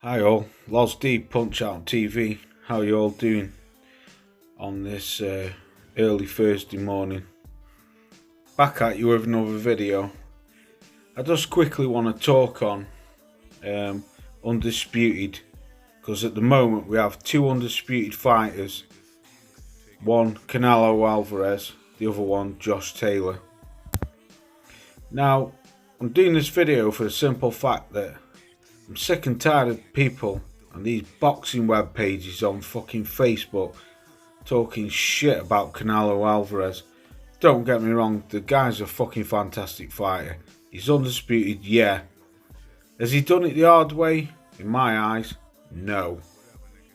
Hi all, Loz D Punch Out TV. How you all doing on this early Thursday morning? Back at you with another video. I just quickly want to talk on Undisputed, because at the moment we have two undisputed fighters. One Canelo Alvarez, the other one Josh Taylor. Now I'm doing this video for the simple fact that I'm sick and tired of people and these boxing web pages on fucking Facebook talking shit about Canelo Alvarez. Don't get me wrong, the guy's a fucking fantastic fighter. He's undisputed, yeah. Has he done it the hard way? In my eyes, no.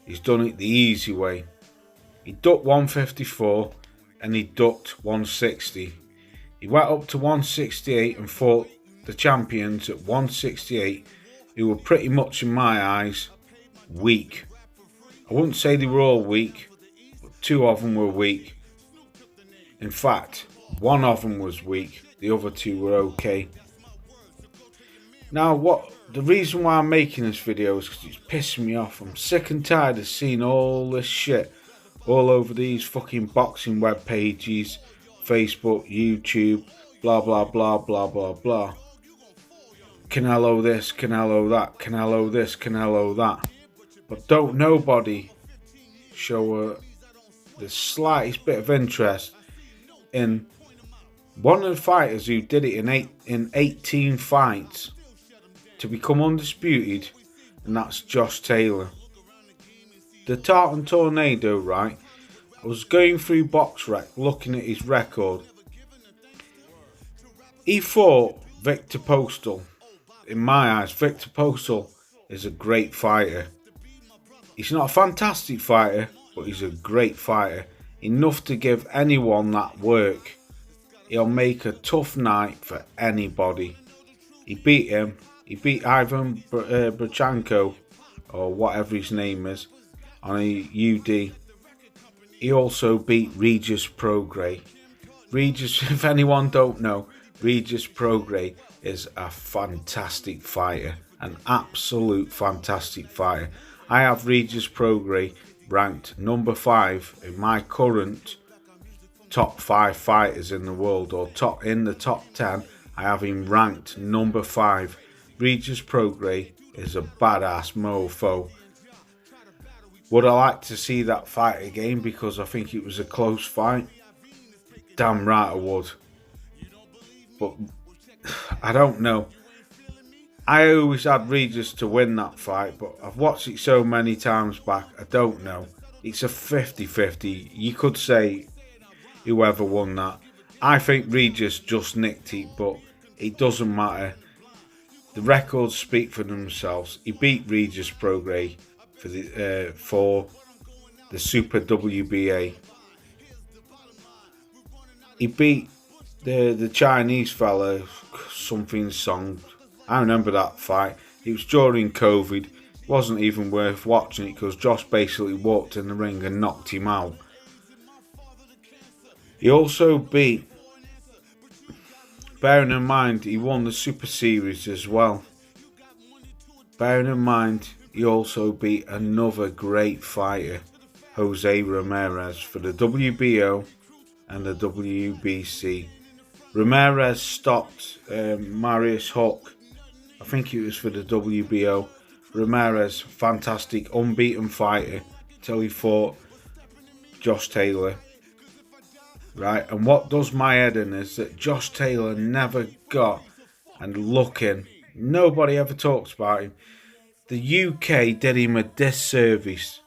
He's done it the easy way. He ducked 154 and he ducked 160. He went up to 168 and fought the champions at 168, who were pretty much, in my eyes, weak. I wouldn't say they were all weak, but two of them were weak. In fact, one of them was weak, the other two were okay. Now, the reason why I'm making this video is because it's pissing me off. I'm sick and tired of seeing all this shit all over these fucking boxing web pages, Facebook, YouTube, blah blah blah blah blah blah. Canelo this, Canelo that, Canelo this, Canelo that. But don't nobody show the slightest bit of interest in one of the fighters who did it in 18 fights to become undisputed, and that's Josh Taylor. The Tartan Tornado, right? I was going through BoxRec looking at his record. He fought Victor Postal. In my eyes, Victor Postal is a great fighter. He's not a fantastic fighter, but he's a great fighter. Enough to give anyone that work. He'll make a tough night for anybody. He beat him. He beat Ivan Brachenko, or whatever his name is, on a UD. He also beat Regis Prograis. Regis, if anyone don't know, Regis Prograis is a fantastic fighter, an absolute fantastic fighter. I have Regis Prograis ranked number 5 in my current top 5 fighters in the world, or in the top 10. I have him ranked number 5. Regis Prograis is a badass mofo. Would I like to see that fight again because I think it was a close fight? Damn right I would. But I don't know. I always had Regis to win that fight, but I've watched it so many times back, I don't know. It's a 50-50. You could say whoever won that. I think Regis just nicked it, but it doesn't matter. The records speak for themselves. He beat Regis Prograis for the Super WBA. He beat the Chinese fella, something song. I remember that fight. It was during COVID. It wasn't even worth watching it because Josh basically walked in the ring and knocked him out. He also beat, bearing in mind, he won the Super Series as well. Bearing in mind, he also beat another great fighter, Jose Ramirez, for the WBO and the WBC. Ramirez stopped Marius Hook. I think it was for the WBO. Ramirez, fantastic, unbeaten fighter till he fought Josh Taylor. Right, and what does my head in is that Josh Taylor never got, and looking, nobody ever talks about him. The UK did him a disservice.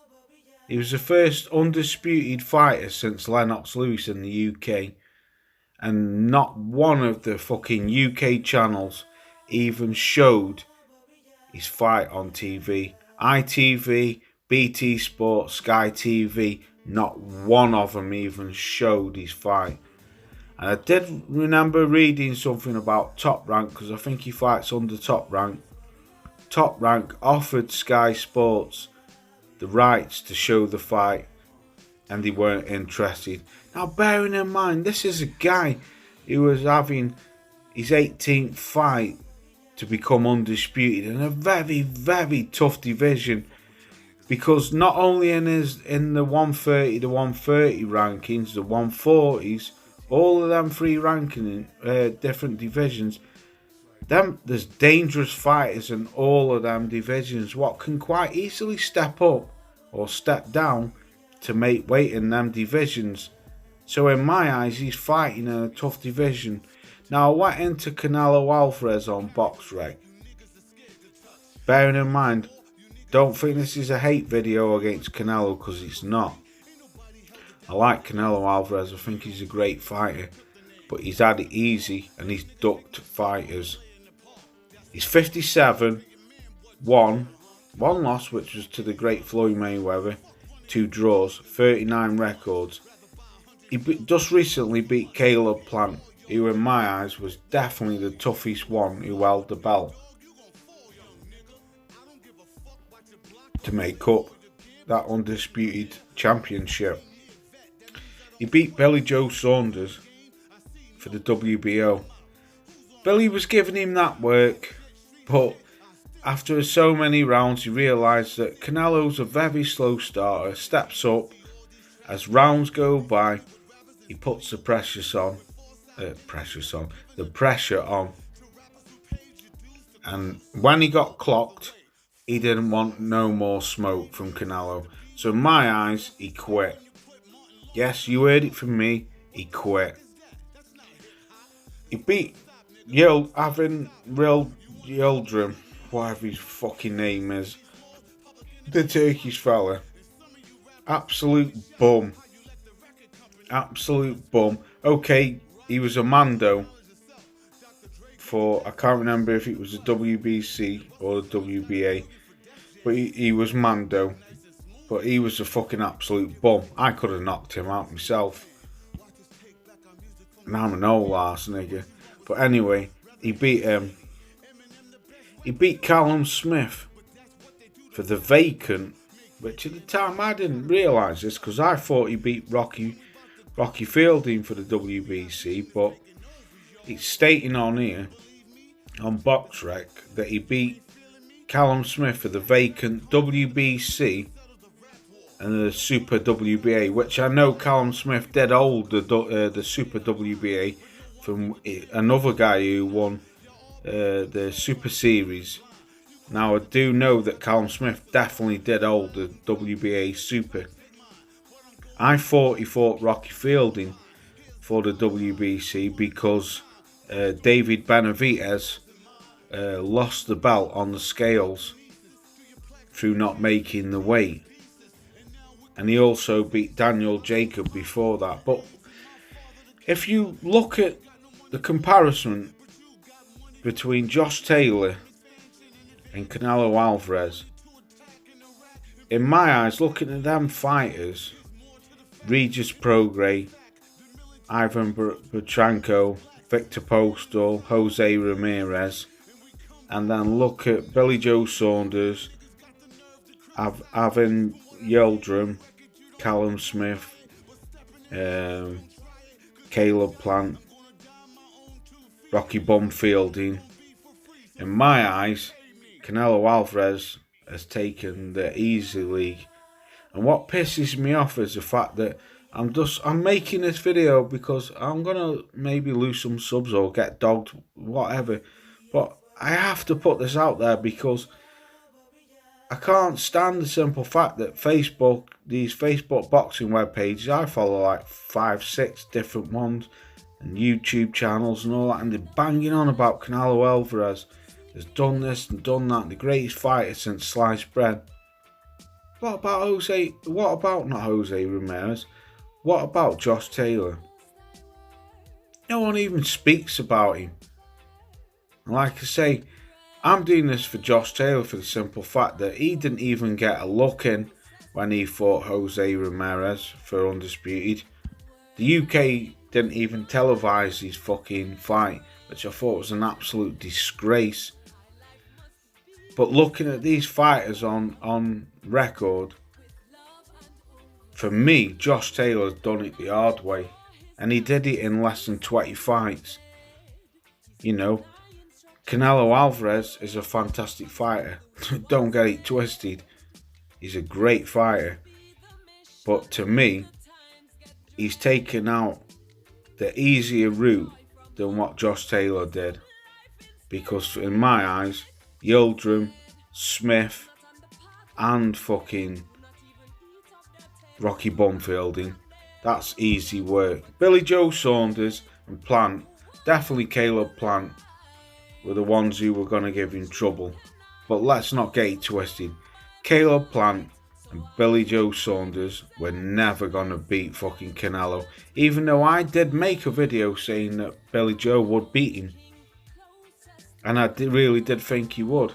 He was the first undisputed fighter since Lennox Lewis in the UK. And not one of the fucking UK channels even showed his fight on TV. ITV, BT Sport, Sky TV, not one of them even showed his fight. And I did remember reading something about Top Rank, because I think he fights under Top Rank. Top Rank offered Sky Sports the rights to show the fight, and they weren't interested. Now, bearing in mind, this is a guy who was having his 18th fight to become undisputed in a very, very tough division, because not only in the 130 to 130 rankings, the 140s, all of them three ranking in different divisions, there's dangerous fighters in all of them divisions what can quite easily step up or step down to make weight in them divisions. So in my eyes, he's fighting in a tough division. Now, I went into Canelo Alvarez on BoxRec. Bearing in mind, don't think this is a hate video against Canelo, because it's not. I like Canelo Alvarez, I think he's a great fighter, but he's had it easy and he's ducked fighters. He's 57, one loss, which was to the great Floyd Mayweather, 2 draws, 39 records. He just recently beat Caleb Plant, who in my eyes was definitely the toughest one who held the belt, to make up that undisputed championship. He beat Billy Joe Saunders for the WBO. Billy was giving him that work, but after so many rounds he realised that Canelo's a very slow starter, steps up, as rounds go by, he puts the pressure on, and when he got clocked, he didn't want no more smoke from Canelo. So in my eyes, he quit. Yes, you heard it from me, he quit. He beat Yildirim, whatever his fucking name is, the Turkish fella. Absolute bum. Okay, he was a Mando for, I can't remember if it was the WBC or the WBA, but he was Mando. But he was a fucking absolute bum. I could have knocked him out myself. And I'm an old ass nigga. But anyway, he beat him. He beat Callum Smith for the vacant, which at the time I didn't realise this, because I thought he beat Rocky Fielding for the WBC, but it's stating on here, on BoxRec, that he beat Callum Smith for the vacant WBC and the Super WBA, which I know Callum Smith did hold the Super WBA from another guy who won the Super Series. Now I do know that Callum Smith definitely did hold the WBA Super. I thought he fought Rocky Fielding for the WBC because David Benavidez lost the belt on the scales through not making the weight. And he also beat Daniel Jacob before that. But if you look at the comparison between Josh Taylor and Canelo Alvarez, in my eyes, looking at them fighters, Regis Prograis, Ivan Berchanko, Victor Postal, Jose Ramirez, and then look at Billy Joe Saunders, Ivan Yildirim, Callum Smith, Caleb Plant, Rocky Bum Fielding. In my eyes, Canelo Alvarez has taken the easy league. And what pisses me off is the fact that I'm making this video because I'm gonna maybe lose some subs or get dogged, whatever. But I have to put this out there because I can't stand the simple fact that these Facebook boxing web pages, I follow like 5-6 different ones, and YouTube channels and all that, and they're banging on about Canelo Alvarez has done this and done that, the greatest fighter since sliced bread. What about not Jose Ramirez? What about Josh Taylor? No one even speaks about him. And like I say, I'm doing this for Josh Taylor for the simple fact that he didn't even get a look in when he fought Jose Ramirez for Undisputed. The UK didn't even televise his fucking fight, which I thought was an absolute disgrace. But looking at these fighters on record, for me, Josh Taylor's done it the hard way. And he did it in less than 20 fights. You know, Canelo Alvarez is a fantastic fighter. Don't get it twisted. He's a great fighter. But to me, he's taken out the easier route than what Josh Taylor did. Because in my eyes, Yildirim, Smith, and fucking Rocky Bumfielding, that's easy work. Billy Joe Saunders and Plant, definitely Caleb Plant, were the ones who were going to give him trouble. But let's not get it twisted. Caleb Plant and Billy Joe Saunders were never going to beat fucking Canelo. Even though I did make a video saying that Billy Joe would beat him. And I really did think he would.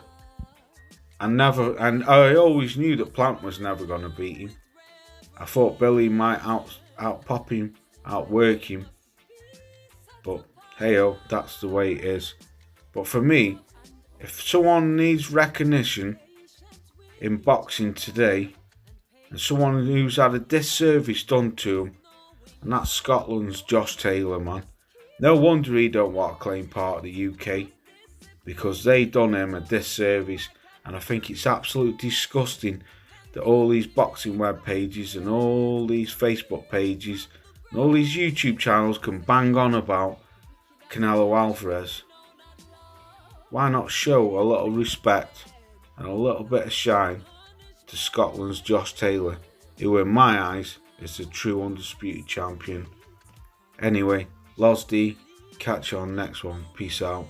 And I always knew that Plant was never going to beat him. I thought Billy might out pop him, outwork him. But hey-oh, that's the way it is. But for me, if someone needs recognition in boxing today, and someone who's had a disservice done to him, and that's Scotland's Josh Taylor, man. No wonder he don't want to claim part of the UK, because they done him a disservice, and I think it's absolutely disgusting that all these boxing web pages and all these Facebook pages and all these YouTube channels can bang on about Canelo Alvarez. Why not show a little respect and a little bit of shine to Scotland's Josh Taylor, who in my eyes is the true undisputed champion. Anyway, Loz D, catch you on the next one. Peace out.